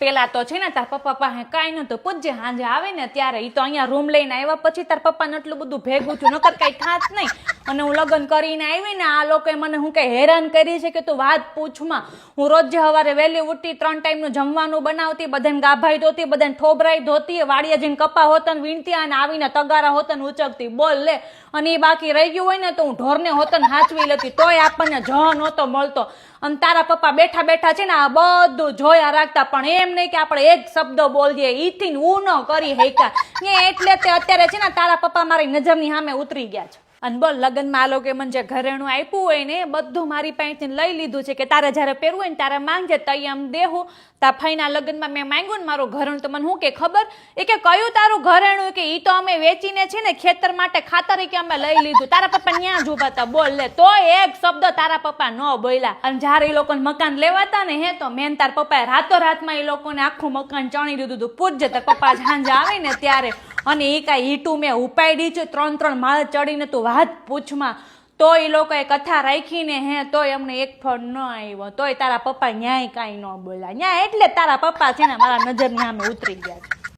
પેલા તો છે ને તાર પપ્પા પાસે કાંઈ નતું, પૂછજે હાંજે આવે ને ત્યારે. ઈ તો અહીંયા રૂમ લઈને આવ્યા પછી તાર પપ્પાને એટલું બધું ભેગું થયું, નકર કઈ થાત નહીં. અને હું લગ્ન કરીને આવી ને આ લોકોએ મને હું કઈ હેરાન કરી છે કે તું વાત પૂછમાં. હું રોજ સવારે વહેલી ઉઠી, 3 ટાઈમનું જમવાનું બનાવતી, બધાને ગાભાઈ ધોતી, બધાને ઠોબરાઈ ધોતી, વાડિયા જઈને કપા હોતન વીણતી અને આવીને તગારા હોતન ઉચકતી. બોલ લે. અને એ બાકી રહી ગયું હોય ને તો હું ઢોરને હોતન હાચવી લેતી, તોય આપણને જ નહોતો મળતો. અને તારા પપ્પા બેઠા બેઠા છે ને આ બધું જોયા રાખતા, પણ એમ નહીં કે આપણે એક શબ્દ બોલીએ, ઈથી હું ન કરી હેકા. એટલે તે અત્યારે છે ને તારા પપ્પા મારી નજરની સામે ઉતરી ગયા છે. અને બોલ, લગ્નમાં આ લોકો મને જે ઘરેણું આપ્યું હોય ને બધું મારી પાસેથી લઈ લીધું છે કે તારે જ્યારે પહેરવું હોય ને તારે માંગજે, તઈ આમ દેવું. તા ફઈના લગ્નમાં મેં માંગ્યું ને મારું ઘરેણું, તો મને શું કે ખબર, એ કે કયું તારું ઘરેણું, કે ઈ તો અમે વેચીને છે ને ખેતર માટે ખાતર કે અમે લઈ લીધું. તારા પપ્પા ન્યા જ ઉભા હતા. બોલ લે. તો એક શબ્દ તારા પપ્પા ન બોલ્યા. અને જયારે એ લોકોને મકાન લેવાતા ને તો મેન તાર પપ્પાએ રાતોરાતમાં એ લોકોને આખું મકાન ચણી દીધું હતું. પૂછજે તાર પપ્પા સાંજે આવે ને ત્યારે. અને એ કાંઈ ઈટું મેં ઉપાડી છે 3 માળ ચડીને, તું વાત પૂછમાં. તો એ લોકોએ કથા રાખીને તોય અમને એક ફળ ન આવ્યો, તોય તારા પપ્પા ન્યાય કાંઈ ન બોલ્યા. ન્યાય એટલે તારા પપ્પા છે ને મારા નજરની સામે ઉતરી ગયા છે.